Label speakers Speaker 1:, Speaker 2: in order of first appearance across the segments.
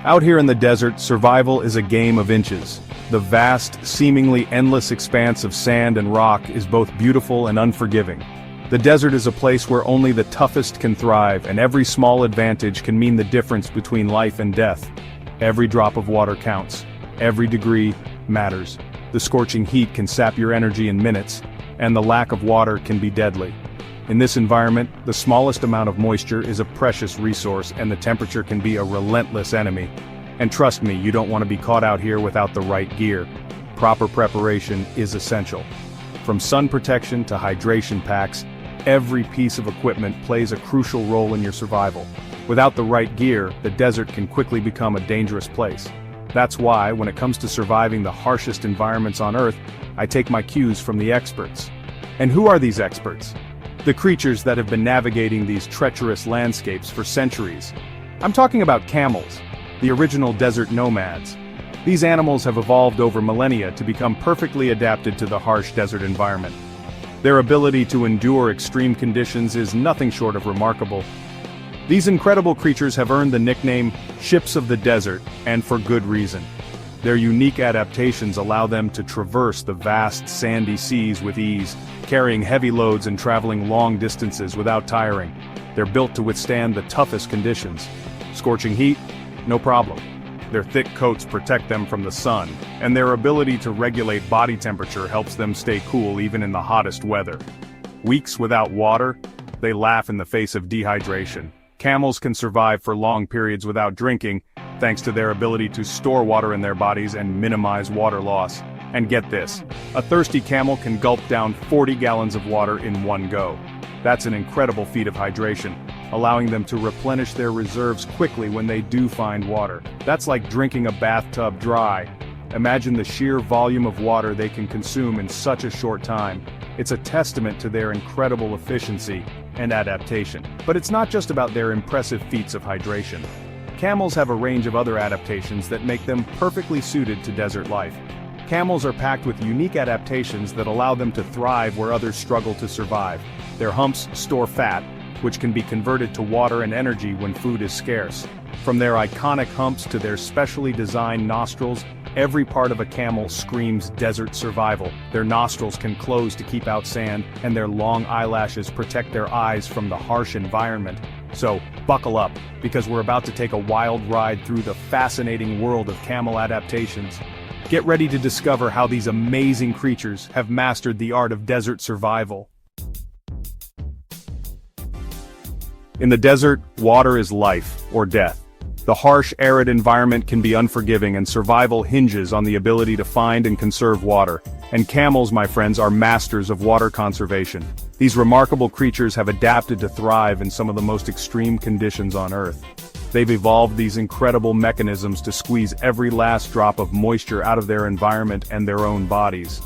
Speaker 1: Out here in the desert, survival is a game of inches. The vast, seemingly endless expanse of sand and rock is both beautiful and unforgiving. The desert is a place where only the toughest can thrive, and every small advantage can mean the difference between life and death. Every drop of water counts. Every degree matters. The scorching heat can sap your energy in minutes, and the lack of water can be deadly. In this environment, the smallest amount of moisture is a precious resource, and the temperature can be a relentless enemy. And trust me, you don't want to be caught out here without the right gear. Proper preparation is essential. From sun protection to hydration packs, every piece of equipment plays a crucial role in your survival. Without the right gear, the desert can quickly become a dangerous place. That's why, when it comes to surviving the harshest environments on Earth, I take my cues from the experts. And who are these experts? The creatures that have been navigating these treacherous landscapes for centuries. I'm talking about camels, the original desert nomads. These animals have evolved over millennia to become perfectly adapted to the harsh desert environment. Their ability to endure extreme conditions is nothing short of remarkable. These incredible creatures have earned the nickname ships of the desert, and for good reason. Their unique adaptations allow them to traverse the vast sandy seas with ease, carrying heavy loads and traveling long distances without tiring. They're built to withstand the toughest conditions. Scorching heat? No problem. Their thick coats protect them from the sun, and their ability to regulate body temperature helps them stay cool even in the hottest weather. Weeks without water? They laugh in the face of dehydration. Camels can survive for long periods without drinking, thanks to their ability to store water in their bodies and minimize water loss. And get this, a thirsty camel can gulp down 40 gallons of water in one go. That's an incredible feat of hydration, allowing them to replenish their reserves quickly when they do find water. That's like drinking a bathtub dry. Imagine the sheer volume of water they can consume in such a short time. It's a testament to their incredible efficiency and adaptation. But it's not just about their impressive feats of hydration. Camels have a range of other adaptations that make them perfectly suited to desert life. Camels are packed with unique adaptations that allow them to thrive where others struggle to survive. Their humps store fat, which can be converted to water and energy when food is scarce. From their iconic humps to their specially designed nostrils, every part of a camel screams desert survival. Their nostrils can close to keep out sand, and their long eyelashes protect their eyes from the harsh environment. So, buckle up, because we're about to take a wild ride through the fascinating world of camel adaptations. Get ready to discover how these amazing creatures have mastered the art of desert survival. In the desert, water is life or death. The harsh, arid environment can be unforgiving, and survival hinges on the ability to find and conserve water. And camels, my friends, are masters of water conservation. These remarkable creatures have adapted to thrive in some of the most extreme conditions on Earth. They've evolved these incredible mechanisms to squeeze every last drop of moisture out of their environment and their own bodies.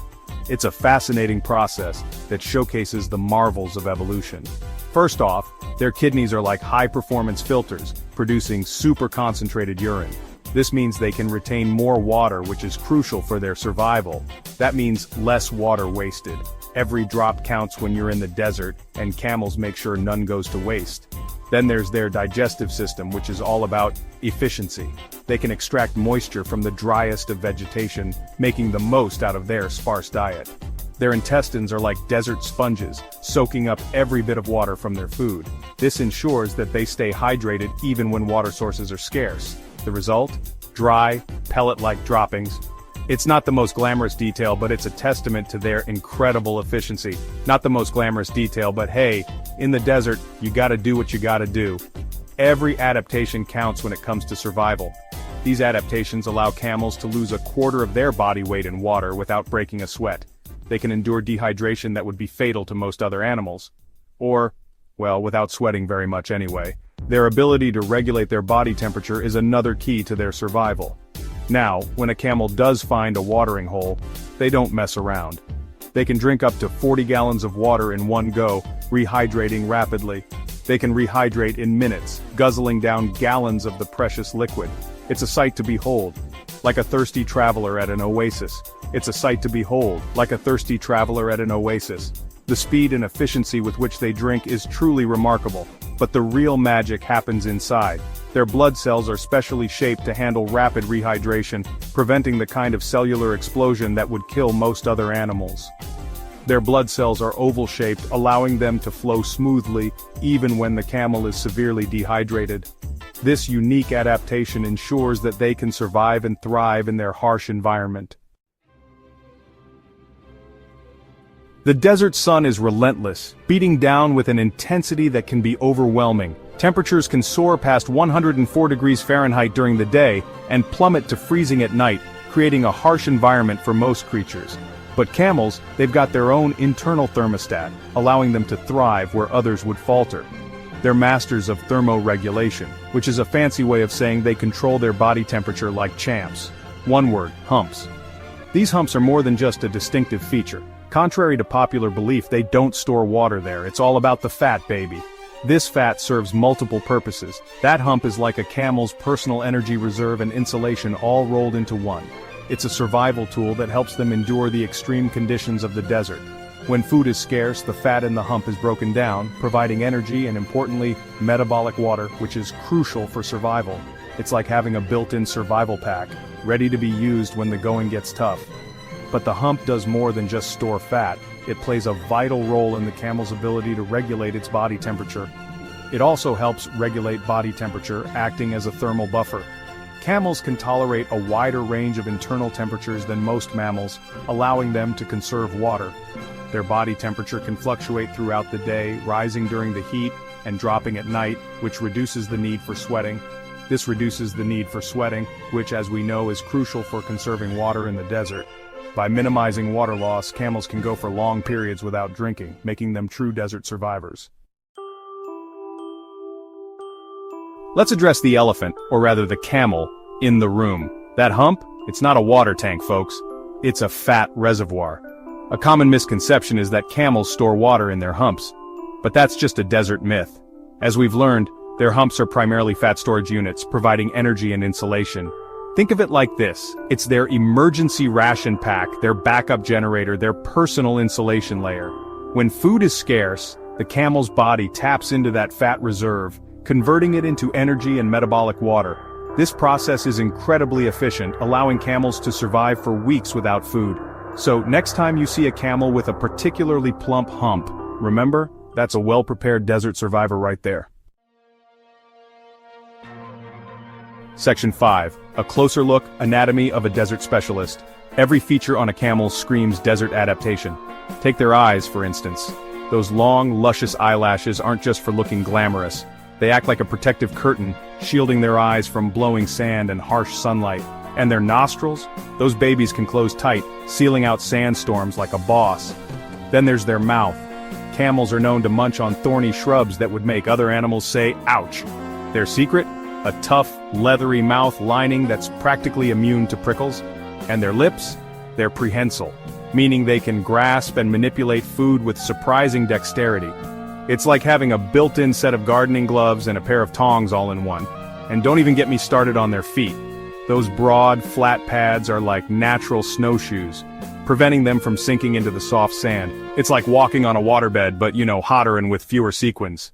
Speaker 1: It's a fascinating process that showcases the marvels of evolution. First off, their kidneys are like high-performance filters, producing super-concentrated urine. This means they can retain more water, which is crucial for their survival. That means less water wasted. Every drop counts when you're in the desert, and camels make sure none goes to waste. Then there's their digestive system, which is all about efficiency. They can extract moisture from the driest of vegetation, making the most out of their sparse diet. Their intestines are like desert sponges, soaking up every bit of water from their food. This ensures that they stay hydrated even when water sources are scarce. The result? Dry, pellet-like droppings. It's not the most glamorous detail, but it's a testament to their incredible efficiency. Not the most glamorous detail, but hey, in the desert, you gotta do what you gotta do. Every adaptation counts when it comes to survival. These adaptations allow camels to lose a quarter of their body weight in water without breaking a sweat. They can endure dehydration that would be fatal to most other animals. Or, well, without sweating very much anyway. Their ability to regulate their body temperature is another key to their survival. Now, when a camel does find a watering hole, they don't mess around. They can drink up to 40 gallons of water in one go, rehydrating rapidly. They can rehydrate in minutes, guzzling down gallons of the precious liquid. It's a sight to behold, like a thirsty traveler at an oasis. It's a sight to behold, like a thirsty traveler at an oasis. The speed and efficiency with which they drink is truly remarkable, but the real magic happens inside. Their blood cells are specially shaped to handle rapid rehydration, preventing the kind of cellular explosion that would kill most other animals. Their blood cells are oval-shaped, allowing them to flow smoothly, even when the camel is severely dehydrated. This unique adaptation ensures that they can survive and thrive in their harsh environment. The desert sun is relentless, beating down with an intensity that can be overwhelming. Temperatures can soar past 104 degrees Fahrenheit during the day and plummet to freezing at night, creating a harsh environment for most creatures. But camels, they've got their own internal thermostat, allowing them to thrive where others would falter. They're masters of thermoregulation, which is a fancy way of saying they control their body temperature like champs. One word, humps. These humps are more than just a distinctive feature. Contrary to popular belief, they don't store water there. It's all about the fat, baby. This fat serves multiple purposes. That hump is like a camel's personal energy reserve and insulation all rolled into one. It's a survival tool that helps them endure the extreme conditions of the desert. When food is scarce, the fat in the hump is broken down, providing energy and, importantly, metabolic water, which is crucial for survival. It's like having a built-in survival pack, ready to be used when the going gets tough. But the hump does more than just store fat. It plays a vital role in the camel's ability to regulate its body temperature. It also helps regulate body temperature, acting as a thermal buffer. Camels can tolerate a wider range of internal temperatures than most mammals, allowing them to conserve water. Their body temperature can fluctuate throughout the day, rising during the heat and dropping at night, which reduces the need for sweating. This reduces the need for sweating, which, as we know, is crucial for conserving water in the desert. By minimizing water loss, camels can go for long periods without drinking, making them true desert survivors. Let's address the elephant, or rather the camel, in the room. That hump? It's not a water tank, folks. It's a fat reservoir. A common misconception is that camels store water in their humps. But that's just a desert myth. As we've learned, their humps are primarily fat storage units, providing energy and insulation. Think of it like this. It's their emergency ration pack, their backup generator, their personal insulation layer. When food is scarce, the camel's body taps into that fat reserve, converting it into energy and metabolic water. This process is incredibly efficient, allowing camels to survive for weeks without food. So, next time you see a camel with a particularly plump hump, remember, that's a well-prepared desert survivor right there. Section 5. A closer look, anatomy of a desert specialist. Every feature on a camel screams desert adaptation. Take their eyes, for instance. Those long, luscious eyelashes aren't just for looking glamorous. They act like a protective curtain, shielding their eyes from blowing sand and harsh sunlight. And their nostrils? Those babies can close tight, sealing out sandstorms like a boss. Then there's their mouth. Camels are known to munch on thorny shrubs that would make other animals say, ouch. Their secret? A tough, leathery mouth lining that's practically immune to prickles. And their lips? They're prehensile, meaning they can grasp and manipulate food with surprising dexterity. It's like having a built-in set of gardening gloves and a pair of tongs all in one. And don't even get me started on their feet. Those broad, flat pads are like natural snowshoes, preventing them from sinking into the soft sand. It's like walking on a waterbed, but hotter and with fewer sequins.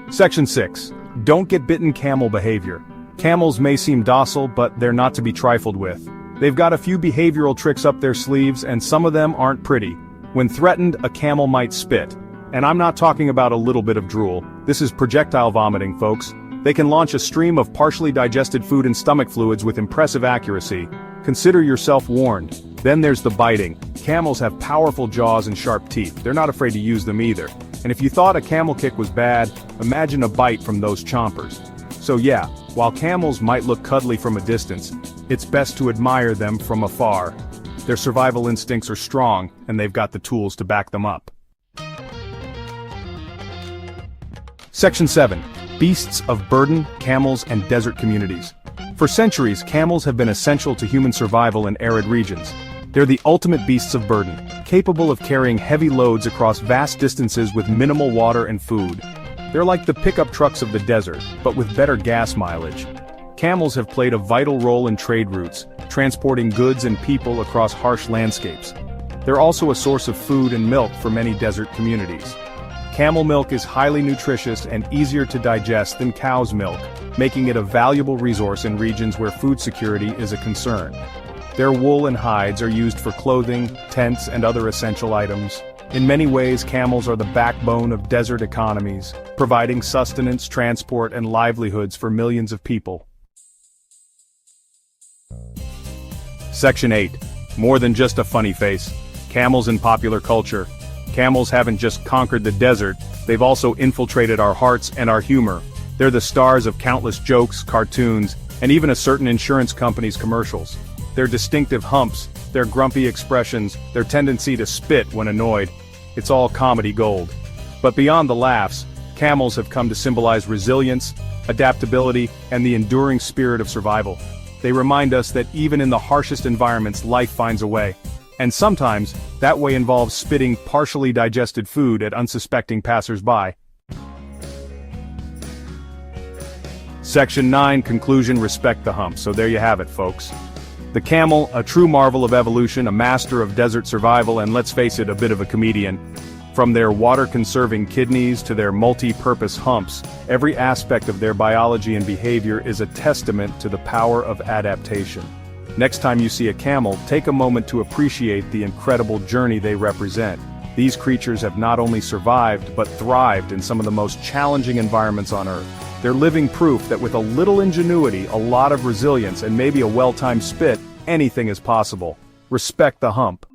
Speaker 1: Section 6. Don't get bitten camel behavior. Camels may seem docile, but they're not to be trifled with. They've got a few behavioral tricks up their sleeves, and some of them aren't pretty. When threatened, a camel might spit. And I'm not talking about a little bit of drool. This is projectile vomiting, folks. They can launch a stream of partially digested food and stomach fluids with impressive accuracy. Consider yourself warned. Then there's the biting. Camels have powerful jaws and sharp teeth. They're not afraid to use them either. And if you thought a camel kick was bad, imagine a bite from those chompers. So yeah, while camels might look cuddly from a distance, it's best to admire them from afar. Their survival instincts are strong, and they've got the tools to back them up. Section 7. Beasts of burden, camels, and desert communities. For centuries, camels have been essential to human survival in arid regions. They're the ultimate beasts of burden, capable of carrying heavy loads across vast distances with minimal water and food. They're like the pickup trucks of the desert, but with better gas mileage. Camels have played a vital role in trade routes, transporting goods and people across harsh landscapes. They're also a source of food and milk for many desert communities. Camel milk is highly nutritious and easier to digest than cow's milk, making it a valuable resource in regions where food security is a concern. Their wool and hides are used for clothing, tents, and other essential items. In many ways, camels are the backbone of desert economies, providing sustenance, transport, and livelihoods for millions of people. Section 8. More than just a funny face. Camels in popular culture. Camels haven't just conquered the desert, they've also infiltrated our hearts and our humor. They're the stars of countless jokes, cartoons, and even a certain insurance company's commercials. Their distinctive humps, their grumpy expressions, their tendency to spit when annoyed. It's all comedy gold. But beyond the laughs, camels have come to symbolize resilience, adaptability, and the enduring spirit of survival. They remind us that even in the harshest environments, life finds a way. And sometimes, that way involves spitting partially digested food at unsuspecting passers-by. Section 9. Conclusion. Respect the hump. So there you have it, folks. The camel, a true marvel of evolution, a master of desert survival, and let's face it, a bit of a comedian. From their water-conserving kidneys to their multi-purpose humps, every aspect of their biology and behavior is a testament to the power of adaptation. Next time you see a camel, take a moment to appreciate the incredible journey they represent. These creatures have not only survived, but thrived in some of the most challenging environments on Earth. They're living proof that with a little ingenuity, a lot of resilience, and maybe a well-timed spit, anything is possible. Respect the hump.